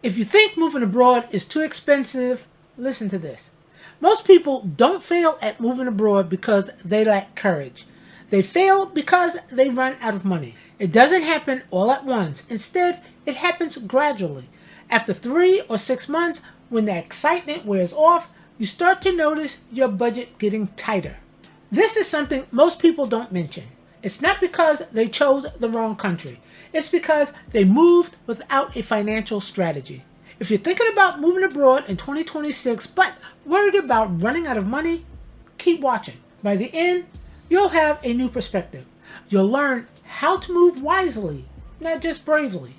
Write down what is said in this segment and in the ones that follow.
If you think moving abroad is too expensive, listen to this. Most people don't fail at moving abroad because they lack courage. They fail because they run out of money. It doesn't happen all at once. Instead, it happens gradually. After 3 or 6 months, when the excitement wears off, you start to notice your budget getting tighter. This is something most people don't mention. It's not because they chose the wrong country. It's because they moved without a financial strategy. If you're thinking about moving abroad in 2026 but worried about running out of money, keep watching. By the end, you'll have a new perspective. You'll learn how to move wisely, not just bravely.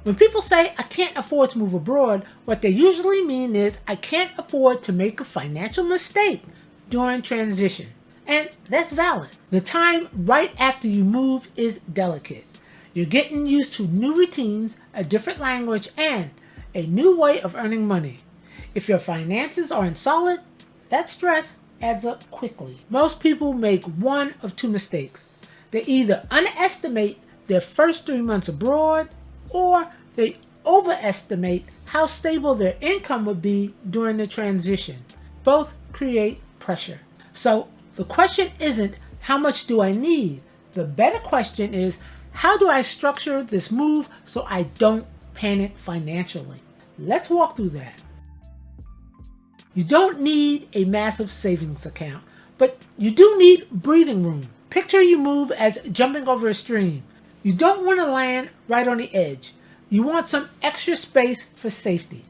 When people say, I can't afford to move abroad, what they usually mean is, I can't afford to make a financial mistake during transition. And that's valid. The time right after you move is delicate. You're getting used to new routines, a different language, and a new way of earning money. If your finances aren't solid, that stress adds up quickly. Most people make one of two mistakes. They either underestimate their first 3 months abroad, or they overestimate how stable their income would be during the transition. Both create pressure. So the question isn't, how much do I need? The better question is, how do I structure this move so I don't panic financially? Let's walk through that. You don't need a massive savings account, but you do need breathing room. Picture you move as jumping over a stream. You don't want to land right on the edge. You want some extra space for safety.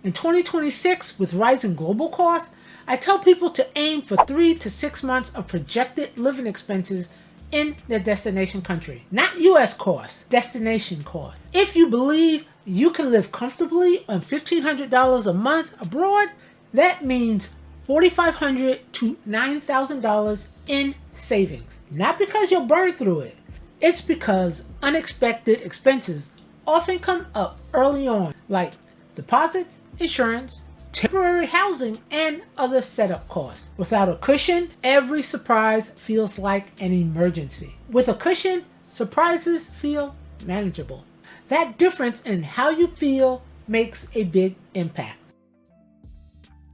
In 2026, with rising global costs, I tell people to aim for 3 to 6 months of projected living expenses in their destination country. Not U.S. costs, destination costs. If you believe you can live comfortably on $1,500 a month abroad, that means $4,500 to $9,000 in savings. Not because you'll burn through it. It's because unexpected expenses often come up early on, like deposits, insurance, temporary housing, and other setup costs. Without a cushion, every surprise feels like an emergency. With a cushion, surprises feel manageable. That difference in how you feel makes a big impact.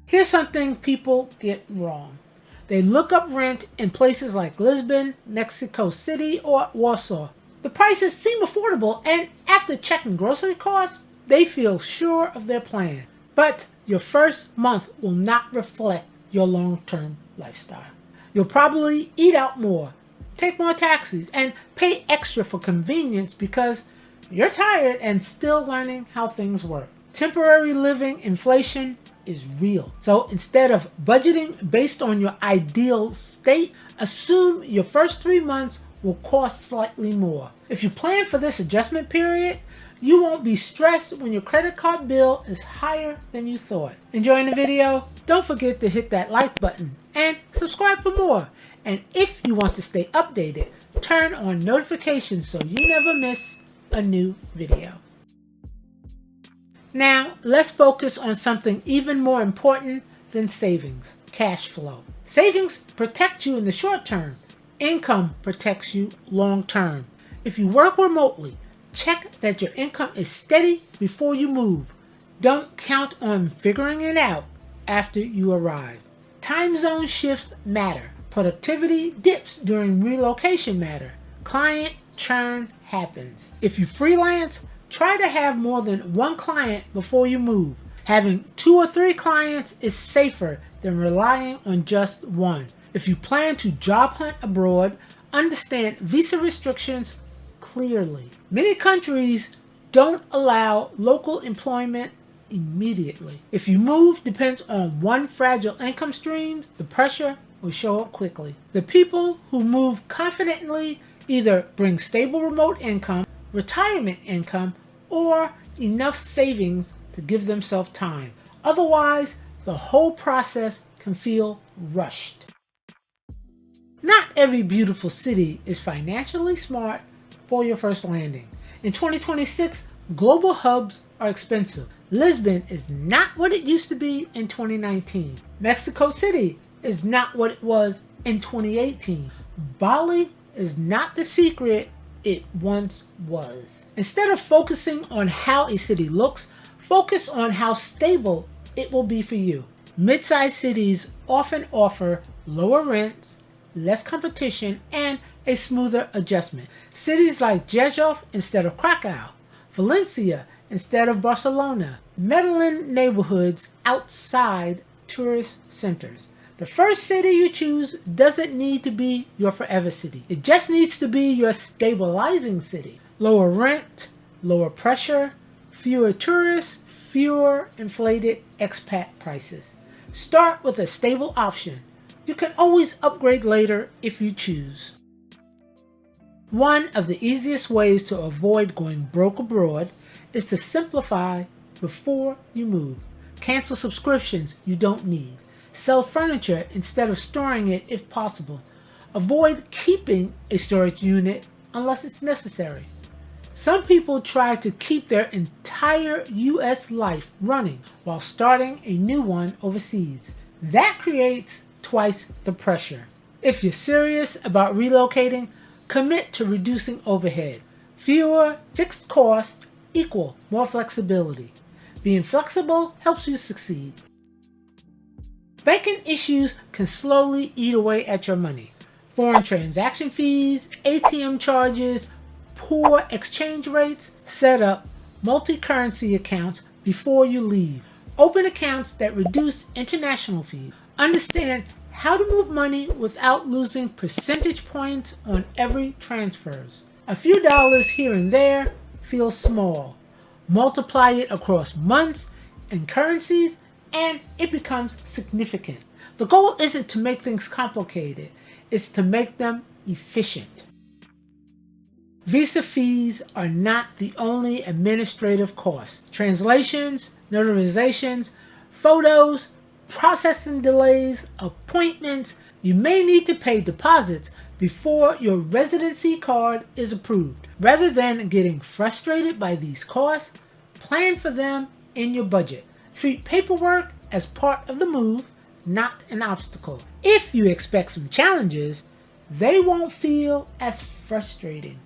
Here's something people get wrong. They look up rent in places like Lisbon, Mexico City, or Warsaw. The prices seem affordable, and after checking grocery costs, they feel sure of their plan. But your first month will not reflect your long-term lifestyle. You'll probably eat out more, take more taxis, and pay extra for convenience because you're tired and still learning how things work. Temporary living inflation is real. So instead of budgeting based on your ideal state, assume your first 3 months will cost slightly more. If you plan for this adjustment period, you won't be stressed when your credit card bill is higher than you thought. Enjoying the video? Don't forget to hit that like button and subscribe for more. And if you want to stay updated, turn on notifications so you never miss a new video. Now, let's focus on something even more important than savings: cash flow. Savings protect you in the short term. Income protects you long term. If you work remotely, check that your income is steady before you move. Don't count on figuring it out after you arrive. Time zone shifts matter. Productivity dips during relocation matter. Client churn happens. If you freelance, try to have more than one client before you move. Having 2 or 3 clients is safer than relying on just one. If you plan to job hunt abroad, understand visa restrictions clearly. Many countries don't allow local employment immediately. If your move depends on one fragile income stream, the pressure will show up quickly. The people who move confidently either bring stable remote income, retirement income, or enough savings to give themselves time. Otherwise, the whole process can feel rushed. Not every beautiful city is financially smart for your first landing. In 2026, global hubs are expensive. Lisbon is not what it used to be in 2019. Mexico City is not what it was in 2018. Bali is not the secret it once was. Instead of focusing on how a city looks, focus on how stable it will be for you. Mid-sized cities often offer lower rents, less competition, and a smoother adjustment. Cities like Rzeszów instead of Krakow, Valencia instead of Barcelona, Medellin neighborhoods outside tourist centers. The first city you choose doesn't need to be your forever city. It just needs to be your stabilizing city. Lower rent, lower pressure, fewer tourists, fewer inflated expat prices. Start with a stable option. You can always upgrade later if you choose. One of the easiest ways to avoid going broke abroad is to simplify before you move. Cancel subscriptions you don't need. Sell furniture instead of storing it if possible. Avoid keeping a storage unit unless it's necessary. Some people try to keep their entire U.S. life running while starting a new one overseas. That creates twice the pressure. If you're serious about relocating, commit to reducing overhead. Fewer fixed costs equal more flexibility. Being flexible helps you succeed. Banking issues can slowly eat away at your money. Foreign transaction fees, ATM charges, poor exchange rates. Set up multi-currency accounts before you leave. Open accounts that reduce international fees. Understand how to move money without losing percentage points on every transfers. A few dollars here and there feels small. Multiply it across months and currencies, and it becomes significant. The goal isn't to make things complicated, it's to make them efficient. Visa fees are not the only administrative costs. Translations, notarizations, photos, processing delays, appointments. You may need to pay deposits before your residency card is approved. Rather than getting frustrated by these costs, plan for them in your budget. Treat paperwork as part of the move, not an obstacle. If you expect some challenges, they won't feel as frustrating.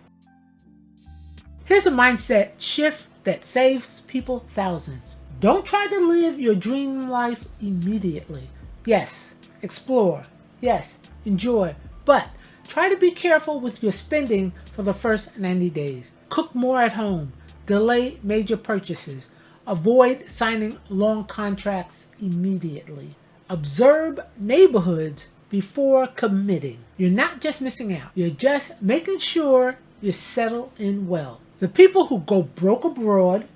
Here's a mindset shift that saves people thousands. Don't try to live your dream life immediately. Yes, explore. Yes, enjoy. But try to be careful with your spending for the first 90 days. Cook more at home. Delay major purchases. Avoid signing long contracts immediately. Observe neighborhoods before committing. You're not just missing out. You're just making sure you settle in well. The people who go broke abroad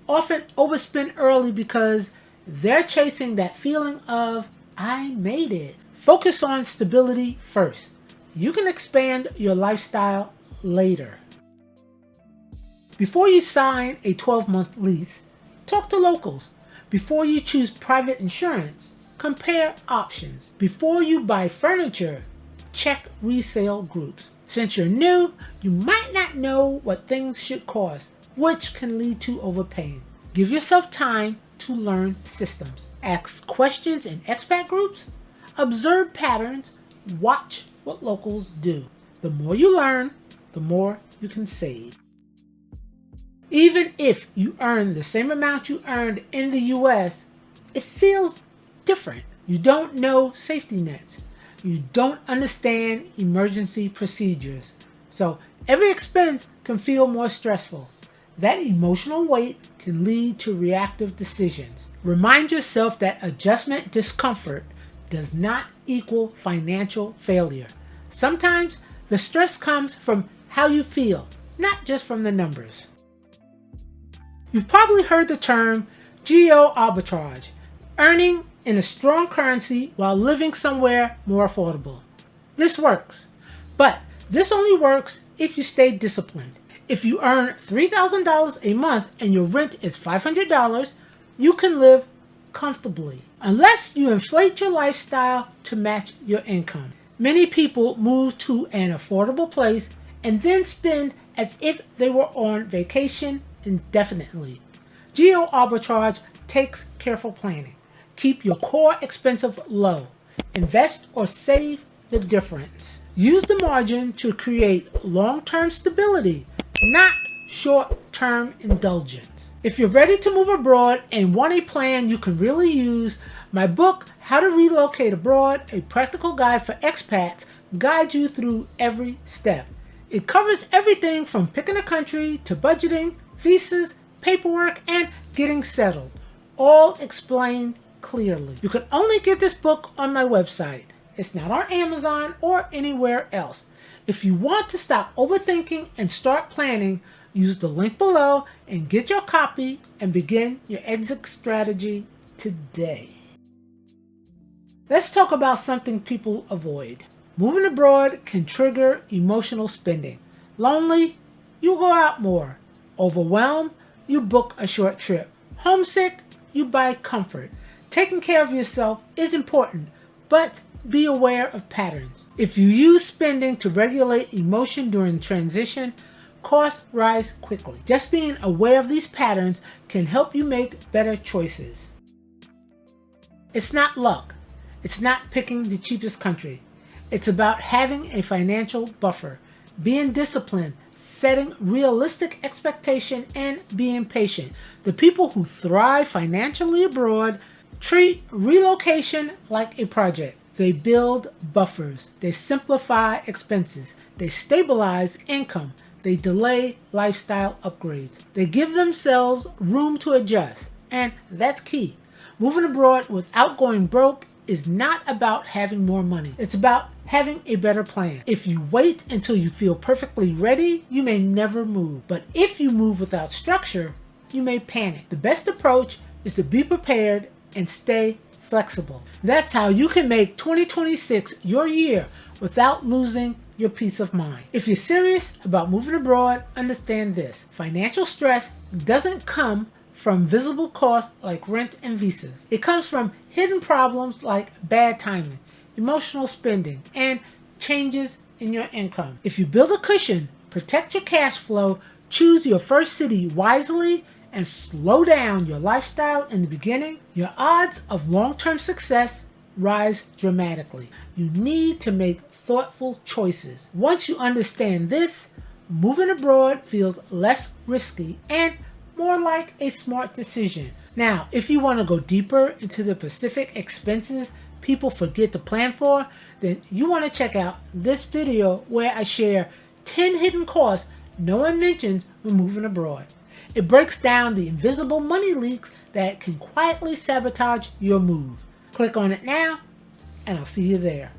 often overspend early because they're chasing that feeling of, I made it. Focus on stability first. You can expand your lifestyle later. Before you sign a 12-month lease, talk to locals. Before you choose private insurance, compare options. Before you buy furniture, check resale groups. Since you're new, you might not know what things should cost, which can lead to overpaying. Give yourself time to learn systems. Ask questions in expat groups. Observe patterns. Watch what locals do. The more you learn, the more you can save. Even if you earn the same amount you earned in the US, it feels different. You don't know safety nets. You don't understand emergency procedures. So every expense can feel more stressful. That emotional weight can lead to reactive decisions. Remind yourself that adjustment discomfort does not equal financial failure. Sometimes the stress comes from how you feel, not just from the numbers. You've probably heard the term geo arbitrage, earning in a strong currency while living somewhere more affordable. This works, but this only works if you stay disciplined. If you earn $3,000 a month and your rent is $500, you can live comfortably, unless you inflate your lifestyle to match your income. Many people move to an affordable place and then spend as if they were on vacation indefinitely. Geo arbitrage takes careful planning. Keep your core expenses low. Invest or save the difference. Use the margin to create long-term stability, not short-term indulgence. If you're ready to move abroad and want a plan you can really use, my book, How to Relocate Abroad, a practical guide for expats, guides you through every step. It covers everything from picking a country to budgeting, visas, paperwork, and getting settled, all explained clearly. You can only get this book on my website. It's not on Amazon or anywhere else. If you want to stop overthinking and start planning, use the link below and get your copy and begin your exit strategy today. Let's talk about something people avoid. Moving abroad can trigger emotional spending. Lonely? You go out more. Overwhelmed? You book a short trip. Homesick? You buy comfort. Taking care of yourself is important, but be aware of patterns. If you use spending to regulate emotion during transition, costs rise quickly. Just being aware of these patterns can help you make better choices. It's not luck. It's not picking the cheapest country. It's about having a financial buffer, being disciplined, setting realistic expectation, and being patient. The people who thrive financially abroad treat relocation like a project. They build buffers. They simplify expenses. They stabilize income. They delay lifestyle upgrades. They give themselves room to adjust. And that's key. Moving abroad without going broke is not about having more money. It's about having a better plan. If you wait until you feel perfectly ready, you may never move. But if you move without structure, you may panic. The best approach is to be prepared and stay flexible. That's how you can make 2026 your year without losing your peace of mind. If you're serious about moving abroad, understand this. Financial stress doesn't come from visible costs like rent and visas. It comes from hidden problems like bad timing, emotional spending, and changes in your income. If you build a cushion, protect your cash flow, choose your first city wisely, and slow down your lifestyle in the beginning, your odds of long-term success rise dramatically. You need to make thoughtful choices. Once you understand this, moving abroad feels less risky and more like a smart decision. Now, if you want to go deeper into the specific expenses people forget to plan for, then you want to check out this video where I share 10 hidden costs no one mentions when moving abroad. It breaks down the invisible money leaks that can quietly sabotage your move. Click on it now, and I'll see you there.